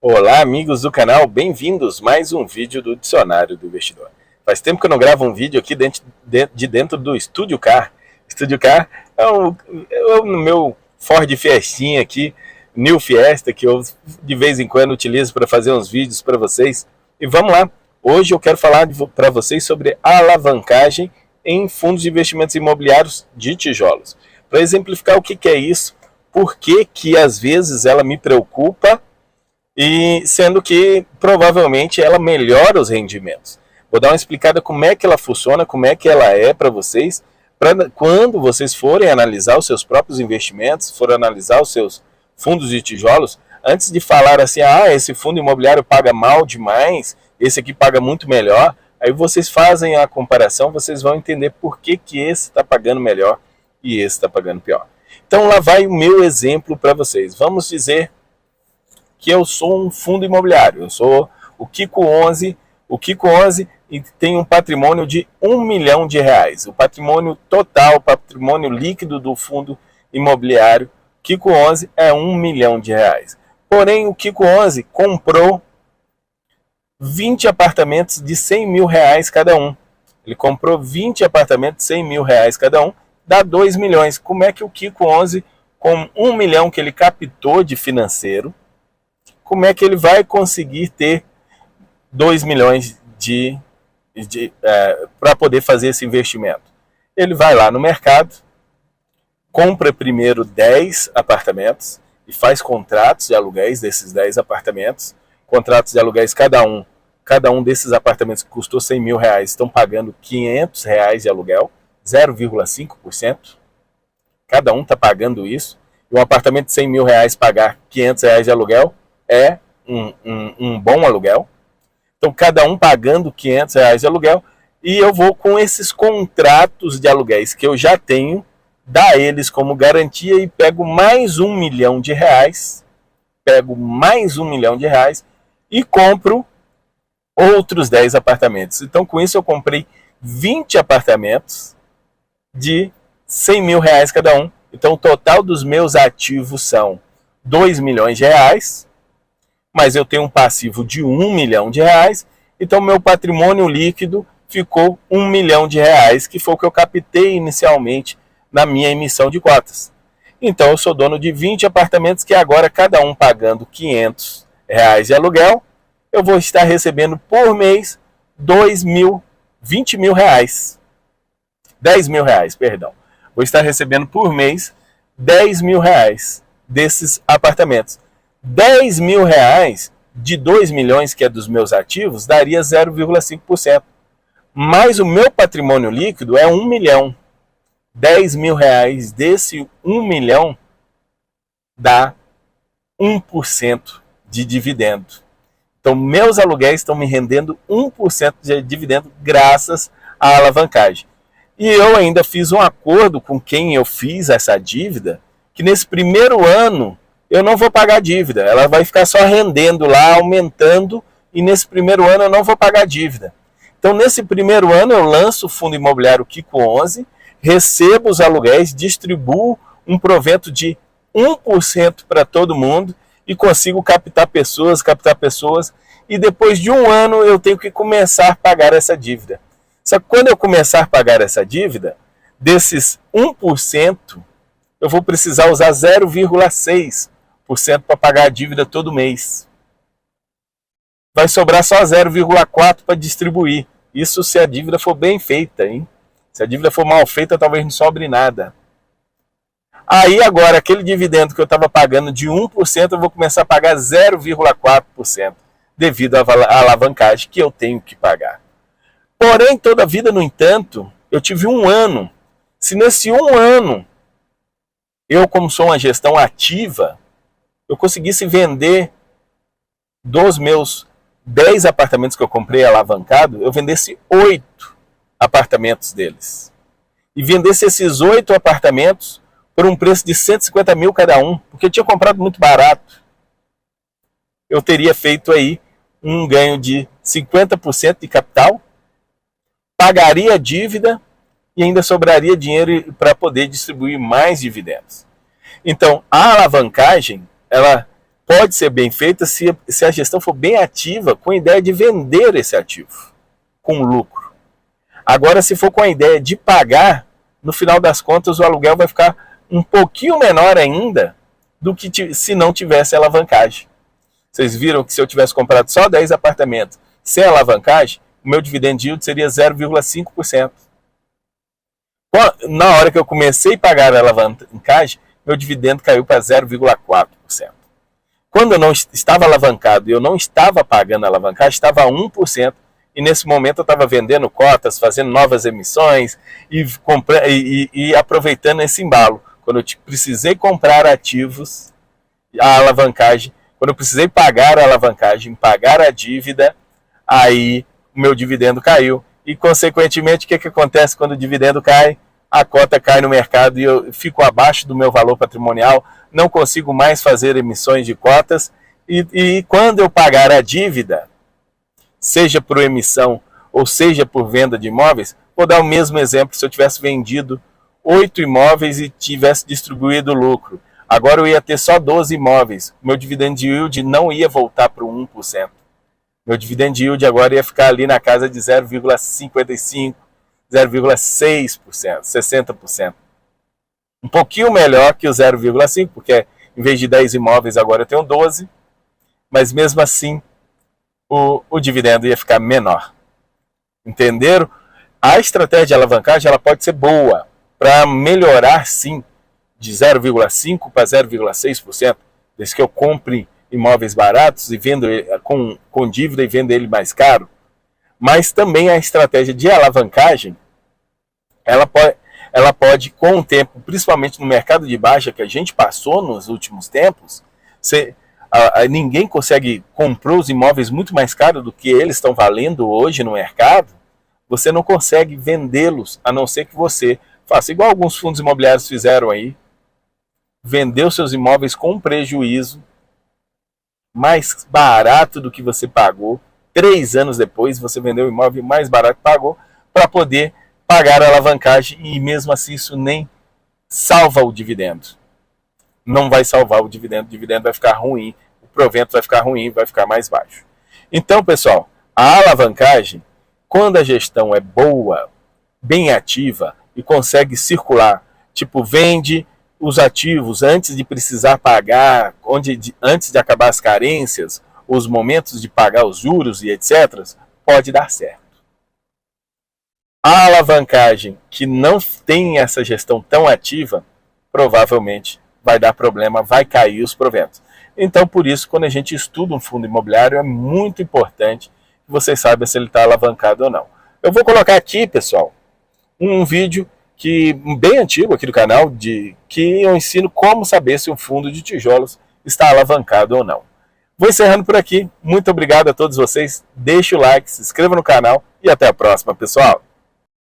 Olá, amigos do canal, bem-vindos a mais um vídeo do Dicionário do Investidor. Faz tempo que eu não gravo um vídeo aqui dentro do Estúdio Car. Estúdio Car é no meu Ford Fiestinha aqui, New Fiesta, que eu de vez em quando utilizo para fazer uns vídeos para vocês. E vamos lá, hoje eu quero falar para vocês sobre a alavancagem em fundos de investimentos imobiliários de tijolos. Para exemplificar o que é isso, por que às vezes ela me preocupa, e sendo que provavelmente ela melhora os rendimentos. Vou dar uma explicada como é que ela funciona, como é que ela é para vocês, para quando vocês forem analisar os seus próprios investimentos, forem analisar os seus fundos de tijolos, antes de falar assim, esse fundo imobiliário paga mal demais, esse aqui paga muito melhor, aí vocês fazem a comparação, vocês vão entender por que esse está pagando melhor e esse está pagando pior. Então lá vai o meu exemplo para vocês. Vamos dizer que eu sou um fundo imobiliário, eu sou o Kiko 11, e tem um patrimônio de R$1 milhão. O patrimônio total, o patrimônio líquido do fundo imobiliário Kiko 11 é R$1 milhão. Porém, o Kiko 11 comprou 20 apartamentos de R$100 mil cada um. Ele comprou 20 apartamentos de R$100 mil cada um, dá 2 milhões. Como é que o Kiko 11, com 1 milhão que ele captou de financeiro, como é que ele vai conseguir ter 2 milhões para poder fazer esse investimento? Ele vai lá no mercado, compra primeiro 10 apartamentos e faz contratos de aluguéis desses 10 apartamentos. Contratos de aluguéis, cada um desses apartamentos que custou R$100 mil, estão pagando R$500 de aluguel, 0,5%. Cada um está pagando isso. E um apartamento de R$100 mil pagar R$500 de aluguel é um bom aluguel. Então, cada um pagando R$500 de aluguel, e eu vou com esses contratos de aluguéis que eu já tenho, dar eles como garantia e pego mais R$1 milhão, e compro outros 10 apartamentos. Então, com isso, eu comprei 20 apartamentos de R$100 mil cada um. Então, o total dos meus ativos são R$2 milhões, mas eu tenho um passivo de R$1 milhão, então meu patrimônio líquido ficou R$1 milhão, que foi o que eu captei inicialmente na minha emissão de cotas. Então eu sou dono de 20 apartamentos que agora, cada um pagando R$500 de aluguel, eu vou estar recebendo por mês 20 mil reais. 10 mil reais, perdão. Vou estar recebendo por mês 10 mil reais desses apartamentos. 10 mil reais de 2 milhões, que é dos meus ativos, daria 0,5%. Mas o meu patrimônio líquido é 1 milhão. 10 mil reais desse 1 milhão dá 1% de dividendo. Então, meus aluguéis estão me rendendo 1% de dividendo graças à alavancagem. E eu ainda fiz um acordo com quem eu fiz essa dívida, que nesse primeiro ano eu não vou pagar dívida, ela vai ficar só rendendo lá, aumentando, e nesse primeiro ano eu não vou pagar dívida. Então, nesse primeiro ano, eu lanço o fundo imobiliário Kiko 11, recebo os aluguéis, distribuo um provento de 1% para todo mundo e consigo captar pessoas, e depois de um ano eu tenho que começar a pagar essa dívida. Só que quando eu começar a pagar essa dívida, desses 1%, eu vou precisar usar 0,6% para pagar a dívida todo mês. Vai sobrar só 0,4% para distribuir. Isso se a dívida for bem feita, hein? Se a dívida for mal feita, talvez não sobre nada. Aí agora, aquele dividendo que eu estava pagando de 1%, eu vou começar a pagar 0,4%, devido à alavancagem que eu tenho que pagar. Porém, toda a vida, no entanto, eu tive um ano. Se nesse um ano, eu, como sou uma gestão ativa, eu conseguisse vender dos meus 10 apartamentos que eu comprei alavancado, eu vendesse 8 apartamentos deles. E vendesse esses 8 apartamentos por um preço de 150 mil cada um, porque eu tinha comprado muito barato. Eu teria feito aí um ganho de 50% de capital, pagaria a dívida e ainda sobraria dinheiro para poder distribuir mais dividendos. Então, a alavancagem, ela pode ser bem feita se a gestão for bem ativa, com a ideia de vender esse ativo com lucro. Agora, se for com a ideia de pagar, no final das contas o aluguel vai ficar um pouquinho menor ainda do que se não tivesse alavancagem. Vocês viram que se eu tivesse comprado só 10 apartamentos sem alavancagem, o meu dividend yield seria 0,5%. Na hora que eu comecei a pagar a alavancagem, meu dividendo caiu para 0,4%. Quando eu não estava alavancado e eu não estava pagando a alavancagem, estava a 1%. E nesse momento eu estava vendendo cotas, fazendo novas emissões e aproveitando esse embalo. Quando eu precisei comprar ativos, a alavancagem, quando eu precisei pagar a alavancagem, pagar a dívida, aí o meu dividendo caiu. E, consequentemente, o que acontece quando o dividendo cai? A cota cai no mercado e eu fico abaixo do meu valor patrimonial, não consigo mais fazer emissões de cotas. E quando eu pagar a dívida, seja por emissão ou seja por venda de imóveis, vou dar o mesmo exemplo se eu tivesse vendido 8 imóveis e tivesse distribuído o lucro. Agora eu ia ter só 12 imóveis. Meu dividend yield não ia voltar para o 1%. Meu dividend yield agora ia ficar ali na casa de 0,55%, 0,6%, 60%. Um pouquinho melhor que o 0,5%, porque em vez de 10 imóveis agora eu tenho 12, mas mesmo assim o dividendo ia ficar menor. Entenderam? A estratégia de alavancagem ela pode ser boa para melhorar, sim, de 0,5% para 0,6%, desde que eu compre imóveis baratos e vendo com dívida e vendo ele mais caro. Mas também a estratégia de alavancagem, ela pode, com o tempo, principalmente no mercado de baixa que a gente passou nos últimos tempos, ninguém consegue comprar os imóveis muito mais caros do que eles estão valendo hoje no mercado. Você não consegue vendê-los, a não ser que você faça igual alguns fundos imobiliários fizeram aí, vendeu seus imóveis com prejuízo, mais barato do que você pagou. 3 anos depois, você vendeu o imóvel mais barato que pagou, para poder pagar a alavancagem, e mesmo assim isso nem salva o dividendo. Não vai salvar o dividendo vai ficar ruim, o provento vai ficar ruim, vai ficar mais baixo. Então, pessoal, a alavancagem, quando a gestão é boa, bem ativa e consegue circular, tipo, vende os ativos antes de precisar pagar, antes de acabar as carências, os momentos de pagar os juros e etc., pode dar certo. A alavancagem que não tem essa gestão tão ativa, provavelmente vai dar problema, vai cair os proventos. Então, por isso, quando a gente estuda um fundo imobiliário, é muito importante que vocês saibam se ele está alavancado ou não. Eu vou colocar aqui, pessoal, um vídeo bem antigo aqui do canal, que eu ensino como saber se um fundo de tijolos está alavancado ou não. Vou encerrando por aqui. Muito obrigado a todos vocês. Deixe o like, se inscreva no canal e até a próxima, pessoal.